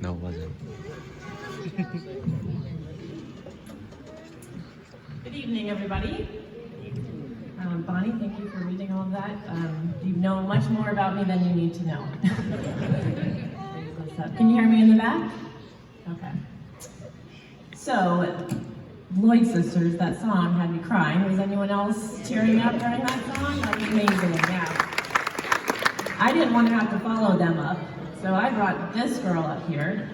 No, it wasn't. Good evening, everybody. Bonnie, thank you for reading all of that. You know much more about me than you need to know. Can you hear me in the back? Okay. So, Lloyd Sisters, that song had me crying. Was anyone else tearing up during that song? That was amazing, yeah. I didn't want to have to follow them up, so I brought this girl up here.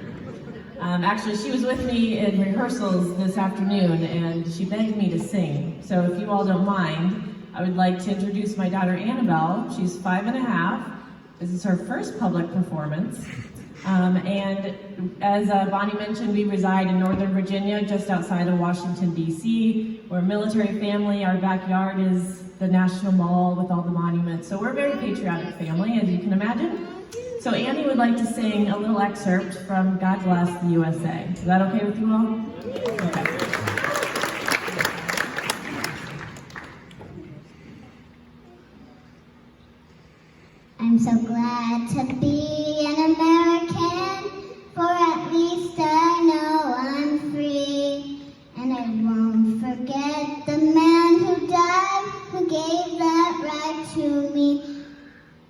Actually, she was with me in rehearsals this afternoon, and she begged me to sing. So if you all don't mind, I would like to introduce my daughter Annabelle. She's 5.5. This is her first public performance. And as Bonnie mentioned, we reside in Northern Virginia, just outside of Washington, D.C. We're a military family. Our backyard is the National Mall with all the monuments. So we're a very patriotic family, as you can imagine. So Annie would like to sing a little excerpt from God Bless the USA. Is that okay with you all? Okay. I'm so glad to be an American, for at least I know I'm free. And I won't forget the man who died, who gave that right to me.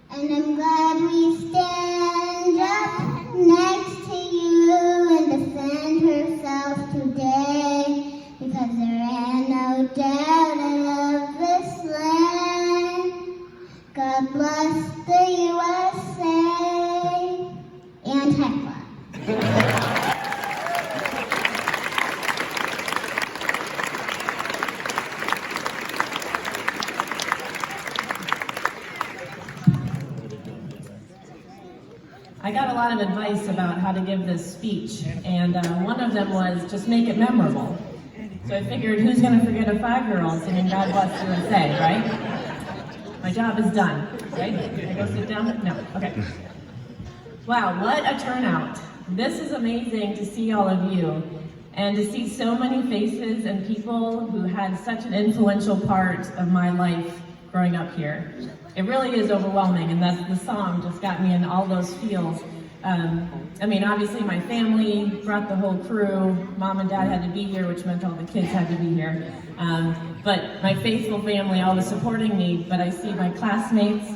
And I'm glad we stand up next to you and defend herself today, because there ain't no doubt I love this land. God bless the USA and Hecla. I got a lot of advice about how to give this speech, and one of them was just make it memorable. So I figured, who's going to forget a 5-year-old singing God Bless USA, right? My job is done, right? Can I go sit down? No, okay. Wow, what a turnout. This is amazing to see all of you, and to see so many faces and people who had such an influential part of my life growing up here. It really is overwhelming, and the song just got me in all those feels. I mean, obviously my family brought the whole crew. Mom and Dad had to be here, which meant all the kids had to be here. But my faithful family, all was supporting me, but I see my classmates,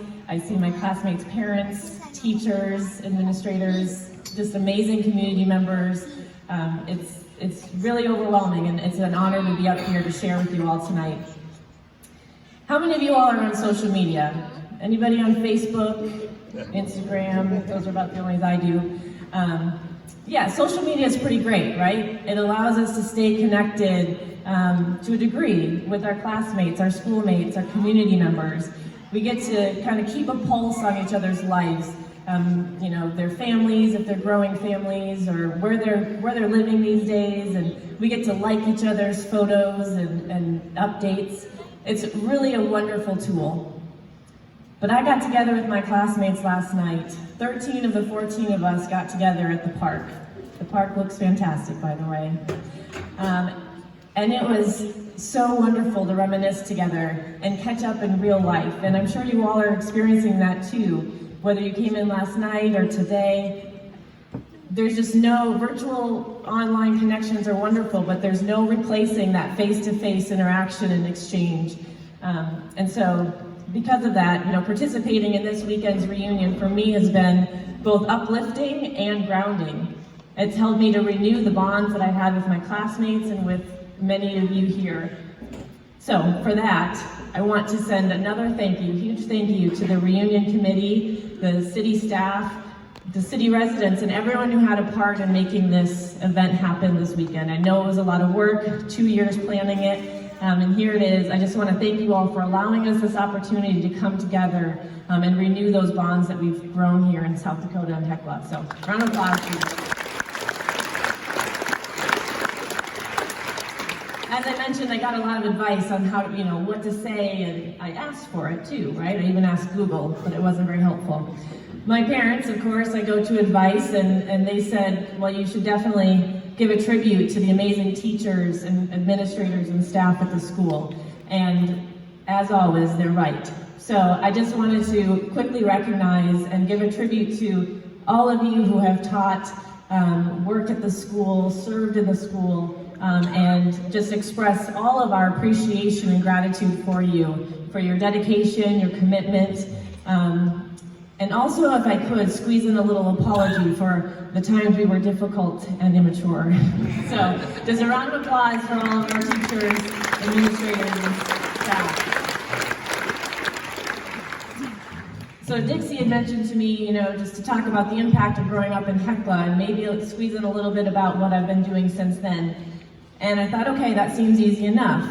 parents, teachers, administrators, just amazing community members. It's really overwhelming, and it's an honor to be up here to share with you all tonight. How many of you all are on social media? Anybody on Facebook, Instagram? Those are about the only ones I do. Yeah, social media is pretty great, right? It allows us to stay connected to a degree with our classmates, our schoolmates, our community members. We get to kind of keep a pulse on each other's lives. You know, their families, if they're growing families, or where they're living these days, and we get to like each other's photos and updates. It's really a wonderful tool. But I got together with my classmates last night. 13 of the 14 of us got together at the park. The park looks fantastic, by the way. And it was so wonderful to reminisce together and catch up in real life. And I'm sure you all are experiencing that too, whether you came in last night or today. There's just no virtual online connections are wonderful, but there's no replacing that face-to-face interaction and exchange. And so because of that, you know, participating in this weekend's reunion for me has been both uplifting and grounding. It's helped me to renew the bonds that I had with my classmates and with many of you here. So for that, I want to send another thank you, huge thank you to the reunion committee, the city staff, the city residents, and everyone who had a part in making this event happen this weekend. I know it was a lot of work, 2 years planning it, and here it is. I just want to thank you all for allowing us this opportunity to come together and renew those bonds that we've grown here in South Dakota and Hecla. So, round of applause, please. As I mentioned, I got a lot of advice on how, you know, what to say, and I asked for it too, right? I even asked Google, but it wasn't very helpful. My parents, of course, I go to advice, and they said, well, you should definitely give a tribute to the amazing teachers and administrators and staff at the school. And as always, they're right. So I just wanted to quickly recognize and give a tribute to all of you who have taught, worked at the school, served in the school, and just express all of our appreciation and gratitude for you, for your dedication, your commitment, and also, if I could, squeeze in a little apology for the times we were difficult and immature. So, just a round of applause for all of our teachers, administrators, and staff. So Dixie had mentioned to me, just to talk about the impact of growing up in Hecla, and maybe squeeze in a little bit about what I've been doing since then. And I thought, okay, that seems easy enough.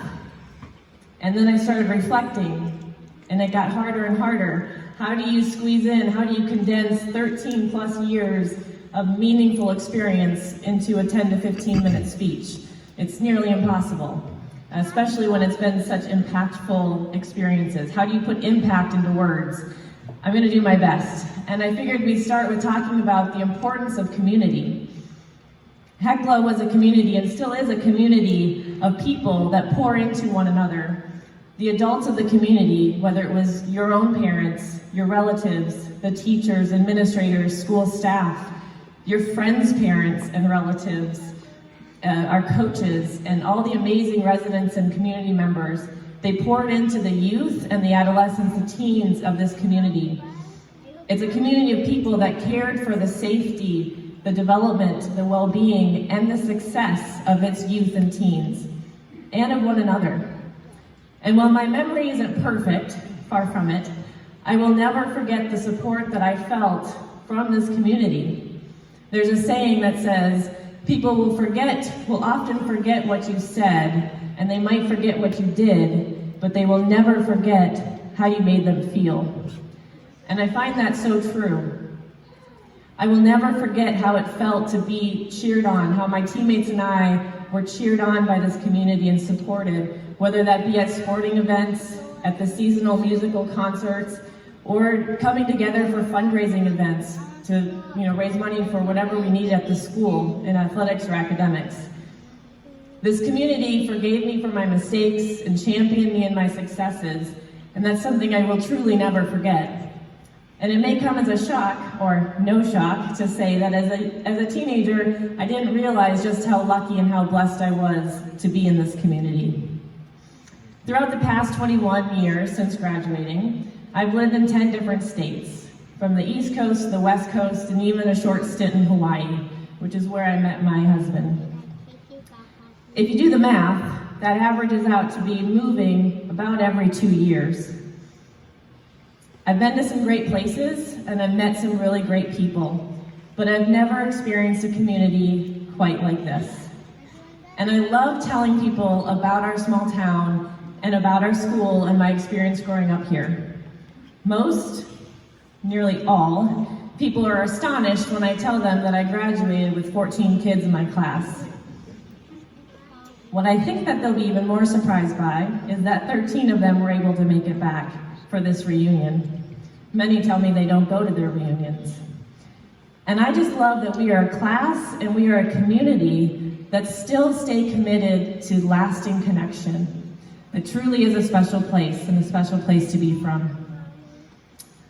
And then I started reflecting, and it got harder and harder. How do you squeeze in, how do you condense 13 plus years of meaningful experience into a 10 to 15 minute speech? It's nearly impossible, especially when it's been such impactful experiences. How do you put impact into words? I'm going to do my best. And I figured we'd start with talking about the importance of community. Hecla was a community and still is a community of people that pour into one another. The adults of the community, whether it was your own parents, your relatives, the teachers, administrators, school staff, your friends' parents and relatives, our coaches, and all the amazing residents and community members, they poured into the youth and the adolescents and teens of this community. It's a community of people that cared for the safety, the development, the well-being, and the success of its youth and teens, and of one another. And while my memory isn't perfect, far from it, I will never forget the support that I felt from this community. There's a saying that says, people will often forget what you said, and they might forget what you did, but they will never forget how you made them feel. And I find that so true. I will never forget how it felt to be cheered on, how my teammates and I were cheered on by this community and supported, whether that be at sporting events, at the seasonal musical concerts, or coming together for fundraising events to raise money for whatever we need at the school in athletics or academics. This community forgave me for my mistakes and championed me in my successes, and that's something I will truly never forget. And it may come as a shock, or no shock, to say that as a teenager, I didn't realize just how lucky and how blessed I was to be in this community. Throughout the past 21 years since graduating, I've lived in 10 different states, from the East Coast to the West Coast, and even a short stint in Hawaii, which is where I met my husband. If you do the math, that averages out to be moving about every 2 years. I've been to some great places, and I've met some really great people, but I've never experienced a community quite like this. And I love telling people about our small town and about our school and my experience growing up here. Most, nearly all, people are astonished when I tell them that I graduated with 14 kids in my class. What I think that they'll be even more surprised by is that 13 of them were able to make it back for this reunion. Many tell me they don't go to their reunions. And I just love that we are a class and we are a community that still stay committed to lasting connection. It truly is a special place and a special place to be from.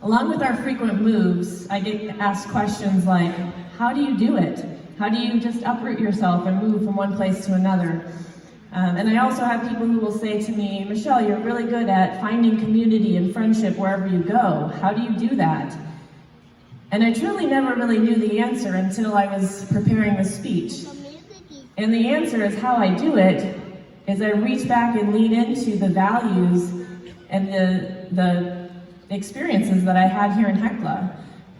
Along with our frequent moves, I get asked questions like, how do you do it? How do you just uproot yourself and move from one place to another? And I also have people who will say to me, Michelle, you're really good at finding community and friendship wherever you go. How do you do that? And I truly never really knew the answer until I was preparing the speech. And the answer is how I do it is I reach back and lean into the values and the experiences that I had here in Hecla.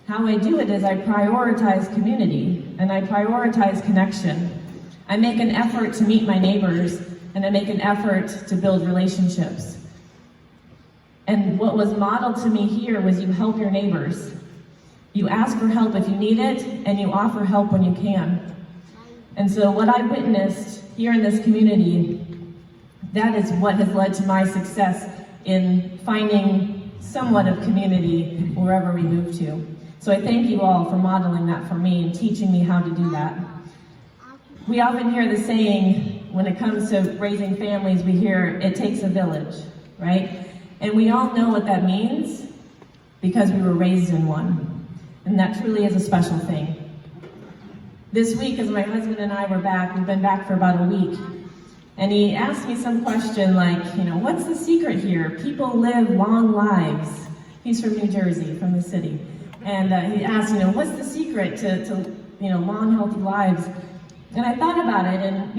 How I do it is I prioritize community and I prioritize connection. I make an effort to meet my neighbors and I make an effort to build relationships. And what was modeled to me here was you help your neighbors. You ask for help if you need it and you offer help when you can. And so what I witnessed here in this community, that is what has led to my success in finding somewhat of community wherever we move to. So I thank you all for modeling that for me and teaching me how to do that. We often hear the saying, when it comes to raising families, we hear, it takes a village, right? And we all know what that means because we were raised in one. and that truly is a special thing. This week, as my husband and I were back, we've been back for about a week, and he asked me some question like, what's the secret here? People live long lives. He's from New Jersey, from the city. And he asked, what's the secret to long, healthy lives? And I thought about it, and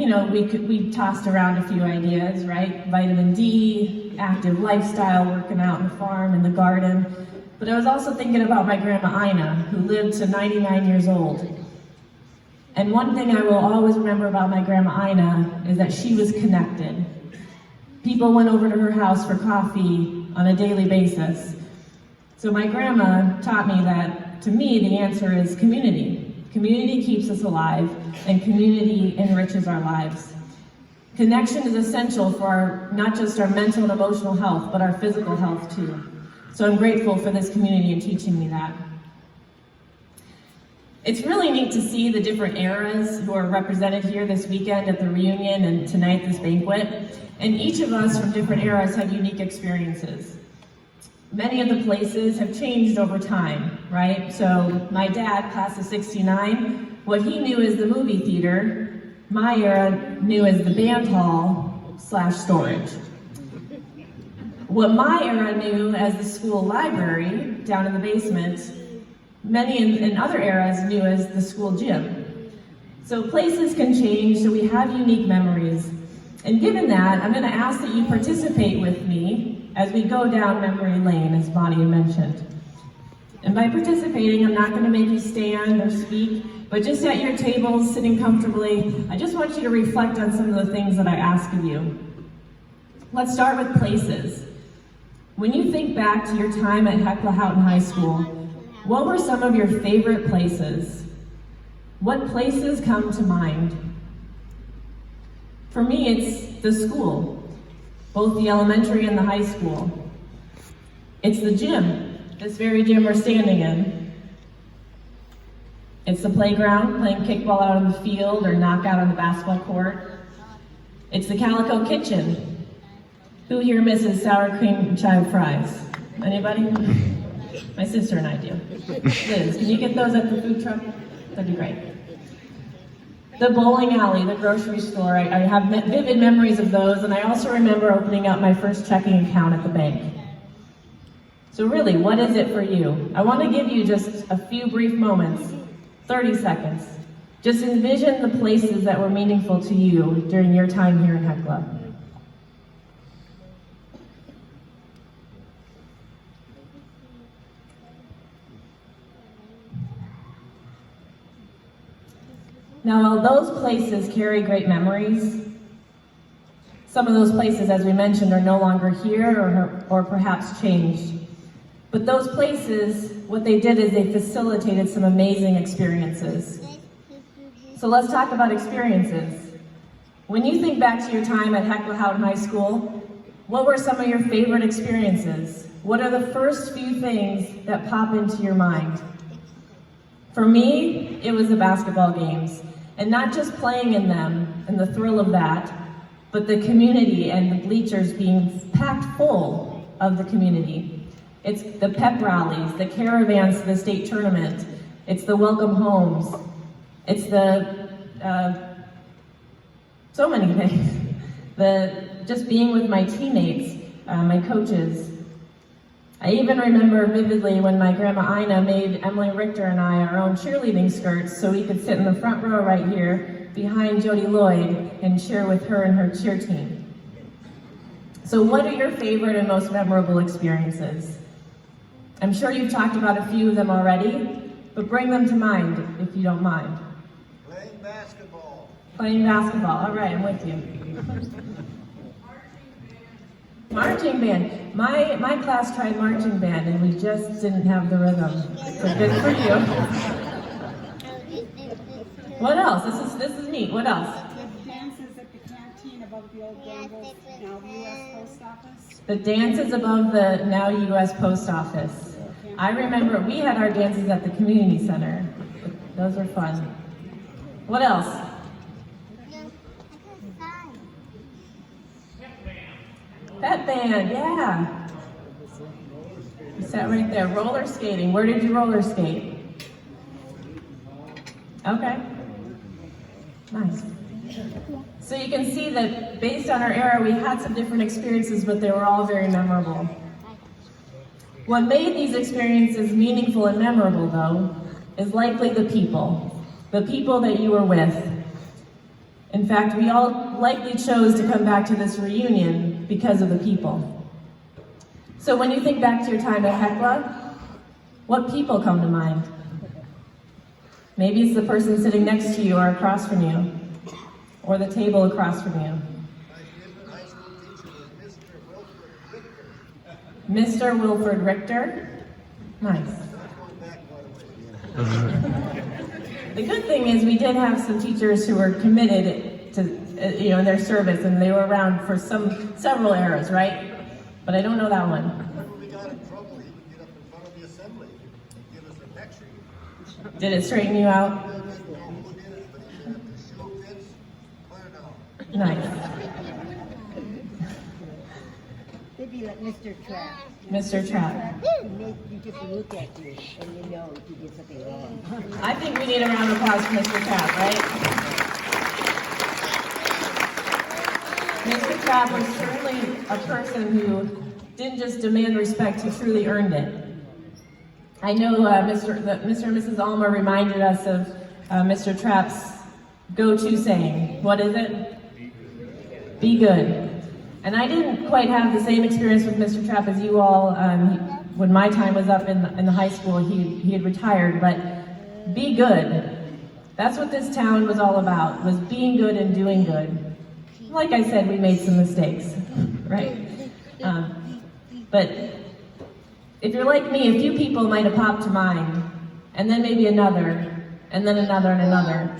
we tossed around a few ideas, right? Vitamin D, active lifestyle, working out on the farm, in the garden. But I was also thinking about my grandma Ina, who lived to 99 years old. And one thing I will always remember about my grandma Ina is that she was connected. People went over to her house for coffee on a daily basis. So my grandma taught me that, to me, the answer is community. Community keeps us alive, and community enriches our lives. Connection is essential for not just our mental and emotional health, but our physical health too. So I'm grateful for this community and teaching me that. It's really neat to see the different eras who are represented here this weekend at the reunion and tonight this banquet. And each of us from different eras have unique experiences. Many of the places have changed over time, right? So my dad, class of 69, what he knew as the movie theater, my era knew as the band hall / storage. What my era knew as the school library down in the basement, many in other eras knew as the school gym. So places can change, so we have unique memories. And given that, I'm going to ask that you participate with me as we go down memory lane, as Bonnie mentioned. And by participating, I'm not going to make you stand or speak, but just at your tables, sitting comfortably, I just want you to reflect on some of the things that I ask of you. Let's start with places. When you think back to your time at Hecla High School, what were some of your favorite places? What places come to mind? For me, it's the school, both the elementary and the high school. It's the gym, this very gym we're standing in. It's the playground, playing kickball out on the field or knockout on the basketball court. It's the Calico kitchen. Who here misses sour cream and chive fries? Anybody? My sister and I do. Liz, can you get those at the food truck? That'd be great. The bowling alley, the grocery store, I have vivid memories of those, and I also remember opening up my first checking account at the bank. So really, what is it for you? I want to give you just a few brief moments, 30 seconds. Just envision the places that were meaningful to you during your time here in Hecla. Now, while those places carry great memories, some of those places, as we mentioned, are no longer here or perhaps changed. But those places, what they did is they facilitated some amazing experiences. So let's talk about experiences. When you think back to your time at Hecla High School, what were some of your favorite experiences? What are the first few things that pop into your mind? For me, it was the basketball games. And not just playing in them and the thrill of that, but the community and the bleachers being packed full of the community. It's the pep rallies, the caravans to the state tournament. It's the welcome homes. It's the, so many things. Just being with my teammates, my coaches. I even remember vividly when my grandma Ina made Emily Richter and I our own cheerleading skirts so we could sit in the front row right here behind Jody Lloyd and cheer with her and her cheer team. So what are your favorite and most memorable experiences? I'm sure you've talked about a few of them already, but bring them to mind if you don't mind. Playing basketball. Playing basketball, all right, I'm with you. Marching band. My class tried marching band and we just didn't have the rhythm. So good for you. What else? This is neat. What else? The dances at the canteen above the old Bengals, now U.S. Post Office. The dances above the now U.S. Post Office. I remember we had our dances at the community center. Those were fun. What else? Pep band, yeah. You sat right there. Roller skating. Where did you roller skate? Okay. Nice. So you can see that based on our era, we had some different experiences, but they were all very memorable. What made these experiences meaningful and memorable, though, is likely the people that you were with. In fact, we all likely chose to come back to this reunion because of the people. So when you think back to your time at Hecla, what people come to mind? Maybe it's the person sitting next to you or across from you, or the table across from you. My favorite high school teacher was Mr. Wilford Richter. Mr. Wilford Richter? Nice. Not going back quite a ways. The good thing is we did have some teachers who were committed to, in their service, and they were around for several eras, right? But I don't know that one. Whenever we got in trouble, he would get up in front of the assembly and give us a lecture. Did it straighten you out? Who did it? But he didn't have to show kids. Put it down. Nice. Maybe like Mr. Trap. Mr. Trap. You just look at you and you know if you did something wrong. I think we need a round of applause for Mr. Trap, right? Mr. Trap was certainly a person who didn't just demand respect, he truly earned it. I know Mr. and Mrs. Alma reminded us of Mr. Trap's go-to saying. What is it? Be good. And I didn't quite have the same experience with Mr. Trap as you all. When my time was up in the high school, he had retired, but be good. That's what this town was all about, was being good and doing good. Like I said, we made some mistakes, right? But if you're like me, a few people might have popped to mind, and then maybe another, and then another and another.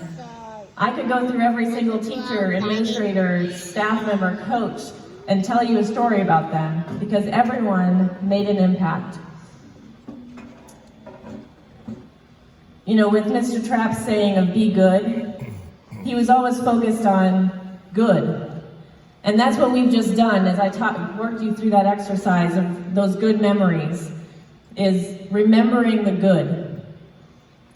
I could go through every single teacher, administrator, staff member, coach, and tell you a story about them, because everyone made an impact. With Mr. Trapp's saying of be good, he was always focused on good. And that's what we've just done as I worked you through that exercise of those good memories, is remembering the good.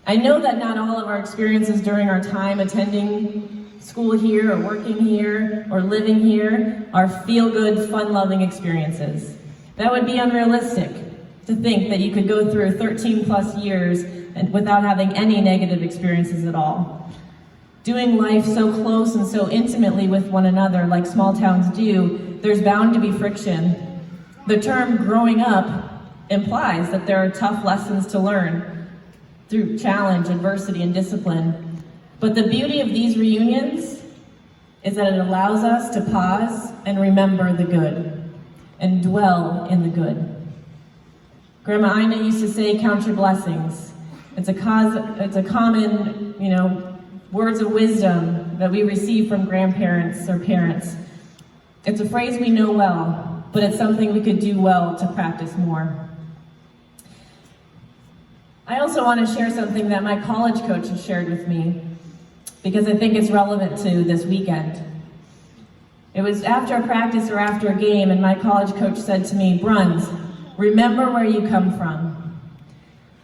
I know that not all of our experiences during our time attending school here or working here or living here are feel-good, fun-loving experiences. That would be unrealistic to think that you could go through 13 plus years without having any negative experiences at all. Doing life so close and so intimately with one another like small towns do, there's bound to be friction. The term growing up implies that there are tough lessons to learn through challenge, adversity, and discipline. But the beauty of these reunions is that it allows us to pause and remember the good and dwell in the good. Grandma Ina used to say, count your blessings. It's a common, words of wisdom that we receive from grandparents or parents. It's a phrase we know well, but it's something we could do well to practice more. I also want to share something that my college coach has shared with me, because I think it's relevant to this weekend. It was after a practice or after a game, and my college coach said to me, Bruns, remember where you come from.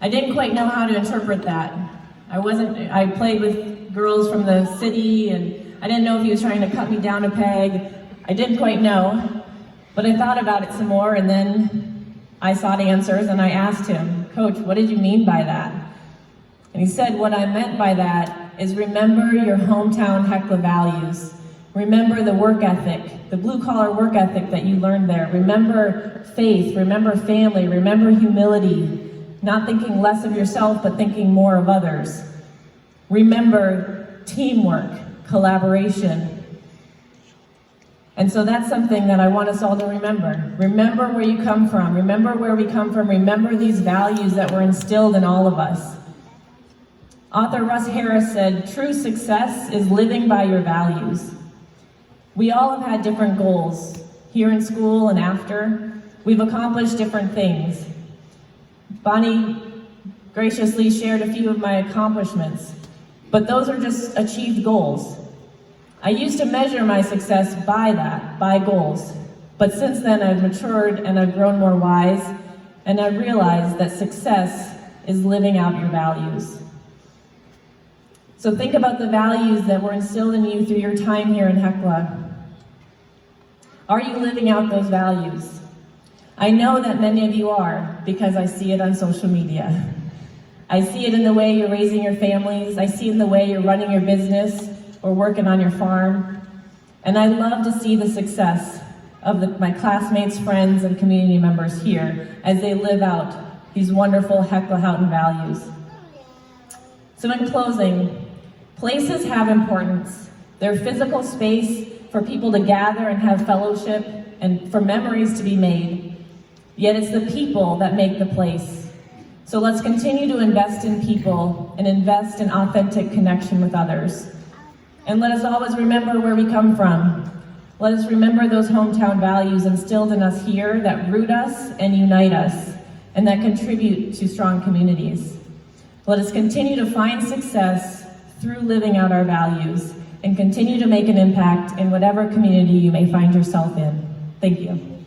I didn't quite know how to interpret that. I played with girls from the city, and I didn't know if he was trying to cut me down a peg. I didn't quite know, but I thought about it some more, and then I sought answers, and I asked him, Coach, what did you mean by that? And he said, what I meant by that is remember your hometown Hecla values. Remember the work ethic, the blue-collar work ethic that you learned there. Remember faith, remember family, remember humility, not thinking less of yourself, but thinking more of others. Remember teamwork, collaboration. And so that's something that I want us all to remember. Remember where you come from. Remember where we come from. Remember these values that were instilled in all of us. Author Russ Harris said, true success is living by your values. We all have had different goals, here in school and after. We've accomplished different things. Bonnie graciously shared a few of my accomplishments, but those are just achieved goals. I used to measure my success by that, by goals. But since then, I've matured and I've grown more wise, and I've realized that success is living out your values. So think about the values that were instilled in you through your time here in Hecla. Are you living out those values? I know that many of you are, because I see it on social media. I see it in the way you're raising your families. I see it in the way you're running your business or working on your farm. And I love to see the success of my classmates, friends, and community members here as they live out these wonderful Hecla Houghton values. So in closing, places have importance. They're physical space for people to gather and have fellowship and for memories to be made. Yet it's the people that make the place. So let's continue to invest in people and invest in authentic connection with others. And let us always remember where we come from. Let us remember those hometown values instilled in us here that root us and unite us and that contribute to strong communities. Let us continue to find success through living out our values and continue to make an impact in whatever community you may find yourself in. Thank you.